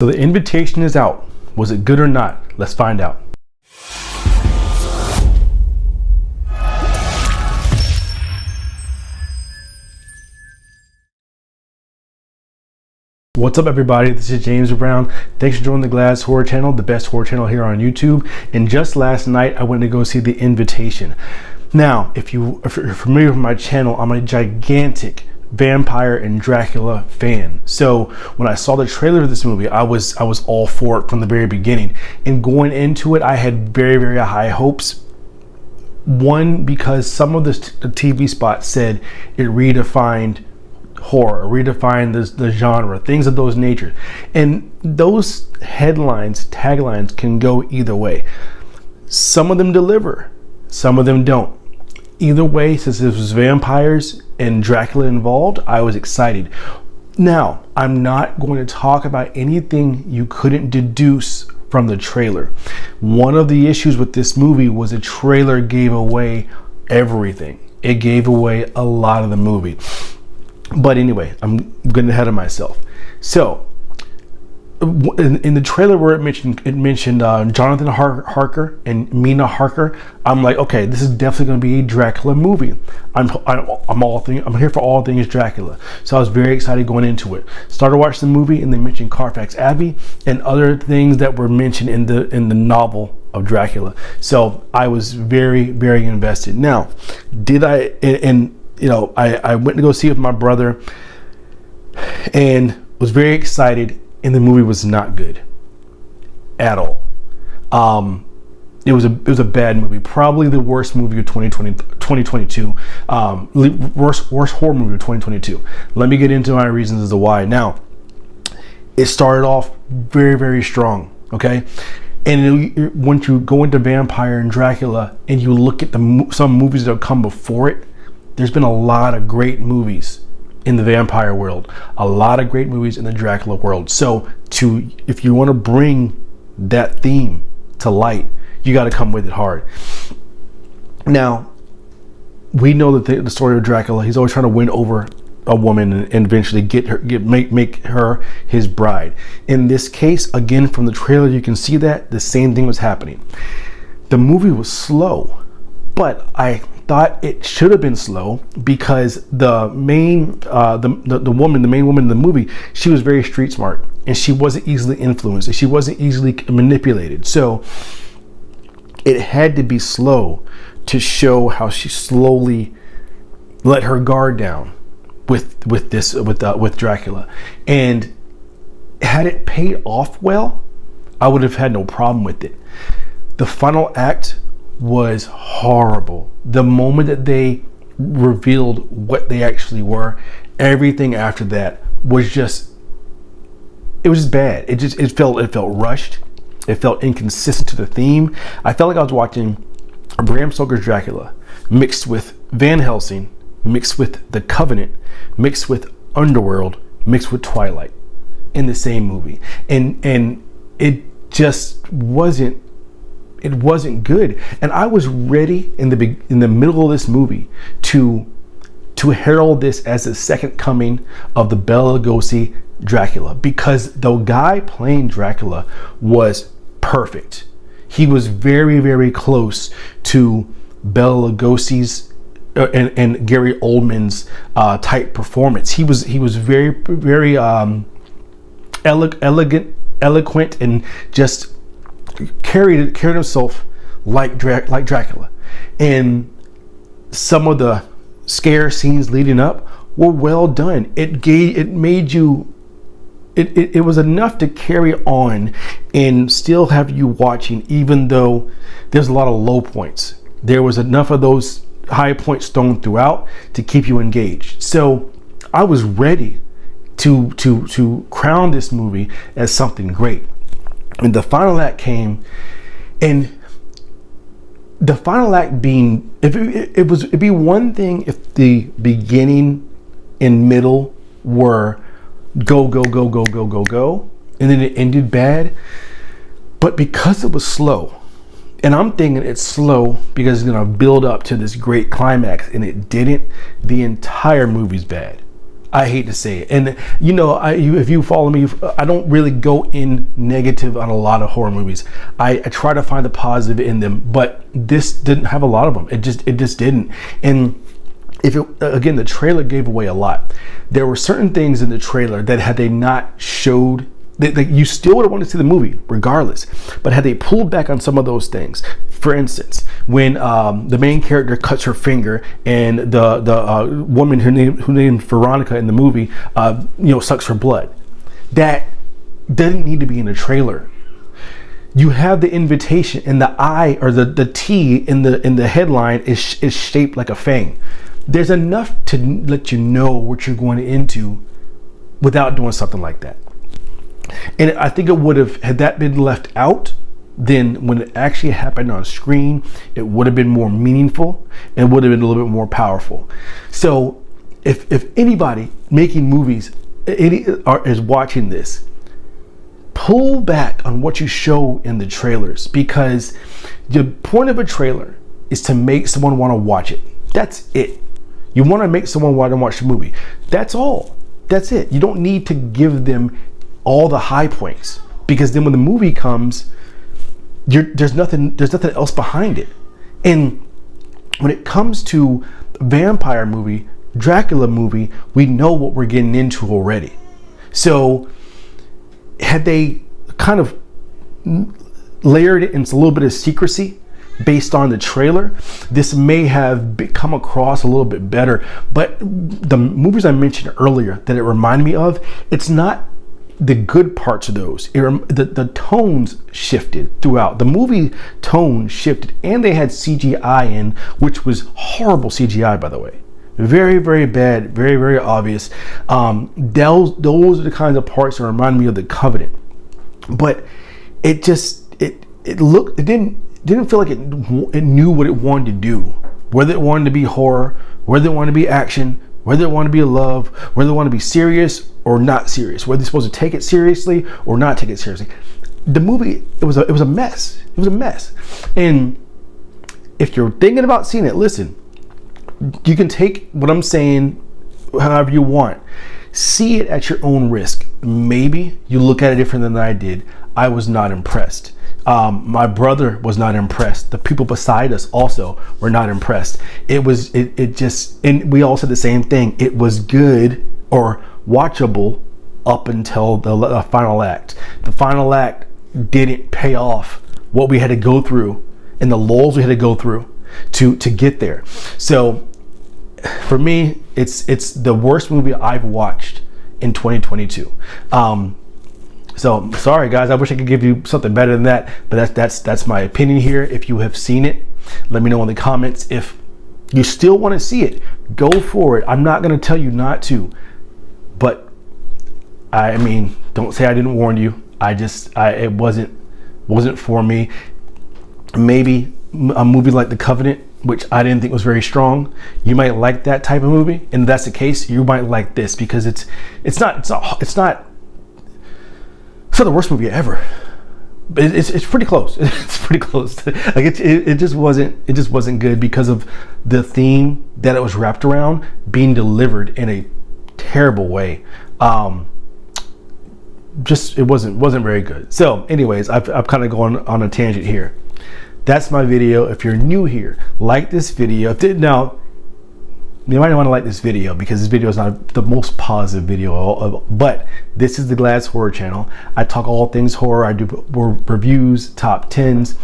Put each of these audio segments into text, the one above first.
So the invitation is out. Was it good or not? Let's find out. What's up, everybody? This is James Brown. Thanks for joining the Glass Horror Channel, the best horror channel here on YouTube. And just last night, I went to go see The Invitation. Now, if you're familiar with my channel, I'm a gigantic vampire and Dracula fan. So when I saw the trailer of this movie, I was all for it from the very beginning. And going into it, I had very, very high hopes. One, because some of the TV spots said it redefined horror, redefined the genre, things of those nature. And those headlines, taglines can go either way. Some of them deliver, some of them don't. Either way, since this was vampires and Dracula involved, I was excited. Now, I'm not going to talk about anything you couldn't deduce from the trailer. One of the issues with this movie was the trailer gave away everything. It gave away a lot of the movie. But anyway, I'm getting ahead of myself. So, in the trailer where it mentioned Jonathan Harker and Mina Harker, I'm like, okay, this is definitely going to be a Dracula movie. I'm here for all things Dracula. So I was very excited going into it. Started watching the movie, and they mentioned Carfax Abbey and other things that were mentioned in the novel of Dracula. So I was very, very invested. Now, I went to go see it with my brother and was very excited. And the movie was not good at all. It was a bad movie, probably the worst movie of 2022. Worst horror movie of 2022. Let me get into my reasons as to why. Now, it started off very, very strong. Okay, and once you go into vampire and Dracula, and you look at some movies that have come before it, there's been a lot of great movies in the vampire world, a lot of great movies in the Dracula world. So if you want to bring that theme to light, you got to come with it hard. Now, we know that the story of Dracula, he's always trying to win over a woman and eventually make her his bride. In this case, again, from the trailer, you can see that the same thing was happening. The movie was slow, but I thought it should have been slow because the main woman in the movie, she was very street smart and she wasn't easily influenced and she wasn't easily manipulated. So it had to be slow to show how she slowly let her guard down with Dracula. And had it paid off well, I would have had no problem with it. The final act was horrible. The moment that they revealed what they actually were, everything after that was just bad. It felt rushed. It felt inconsistent to the theme. I felt like I was watching Bram Stoker's Dracula mixed with Van Helsing, mixed with The Covenant, mixed with Underworld, mixed with Twilight in the same movie. And it just wasn't good. And I was ready in the middle of this movie to herald this as the second coming of the Bela Lugosi Dracula, because the guy playing Dracula was perfect. He was very, very close to Bela Lugosi's and Gary Oldman's type performance. He was very, very eloquent, and just carried himself like Dracula. And some of the scare scenes leading up were well done. It was enough to carry on and still have you watching, even though there's a lot of low points. There was enough of those high points thrown throughout to keep you engaged. So I was ready to crown this movie as something great. And the final act came, and the final act being, it'd be one thing if the beginning and middle were go, and then it ended bad. But because it was slow, and I'm thinking it's slow because it's gonna build up to this great climax, and it didn't, the entire movie's bad. I hate to say it. And you know, if you follow me, I don't really go in negative on a lot of horror movies. I try to find the positive in them, but this didn't have a lot of them. It just didn't. And again, the trailer gave away a lot. There were certain things in the trailer that had they not showed, that you still would have wanted to see the movie regardless. But had they pulled back on some of those things, for instance, when the main character cuts her finger and the woman who named Veronica in the movie, sucks her blood, that didn't need to be in the trailer. You have the invitation, and the I, or the T in the headline is shaped like a fang. There's enough to let you know what you're going into without doing something like that. And I think it would have, had that been left out, then when it actually happened on screen, it would have been more meaningful and would have been a little bit more powerful. So if anybody making movies is watching this, pull back on what you show in the trailers, because the point of a trailer is to make someone want to watch it. That's it. You want to make someone want to watch the movie. That's all. That's it. You don't need to give them all the high points, because then when the movie comes, there's nothing else behind it. And when it comes to vampire movie, Dracula movie, we know what we're getting into already. So had they kind of layered it into a little bit of secrecy based on the trailer, this may have come across a little bit better. But the movies I mentioned earlier that it reminded me of, it's not the good parts of those. The tones shifted throughout. The movie tone shifted, and they had CGI in, which was horrible CGI, by the way. Very, very bad, very, very obvious. Those are the kinds of parts that remind me of The Covenant. But it didn't feel like it knew what it wanted to do. Whether it wanted to be horror, whether it wanted to be action, whether it wanted to be love, whether it wanted to be serious or not serious, whether you're supposed to take it seriously or not take it seriously. The movie, it was a mess. It was a mess. And if you're thinking about seeing it, listen, you can take what I'm saying however you want. See it at your own risk. Maybe you look at it different than I did. I was not impressed. My brother was not impressed. The people beside us also were not impressed. And we all said the same thing. It was good or watchable up until the final act. The final act didn't pay off what we had to go through and the lulls we had to go through to get there. So for me, it's the worst movie I've watched in 2022. So sorry guys, I wish I could give you something better than that, but that's my opinion here. If you have seen it, let me know in the comments. If you still want to see it, go for it. I'm not going to tell you not to, but I mean, don't say I didn't warn you. It wasn't for me. Maybe a movie like The Covenant, which I didn't think was very strong, you might like that type of movie, and if that's the case, you might like this, because it's not the worst movie ever, but it's pretty close. It's pretty close. Like it just wasn't good because of the theme that it was wrapped around being delivered in a terrible way. It wasn't very good. So anyways, I've kind of gone on a tangent here. That's my video. If you're new here, like this video. Now, you might want to like this video because this video is not the most positive video, but this is the Glads Horror Channel. I talk all things horror. I do reviews, top 10s,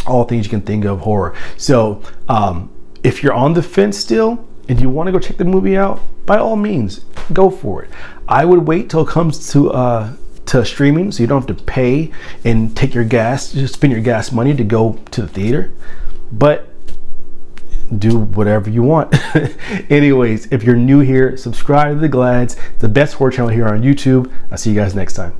all things you can think of horror. So if you're on the fence still and you want to go check the movie out, by all means, go for it. I would wait till it comes to streaming, so you don't have to pay and take your gas, just spend your gas money to go to the theater. But do whatever you want. Anyways, if you're new here, subscribe to the Glads, the best horror channel here on YouTube. I'll see you guys next time.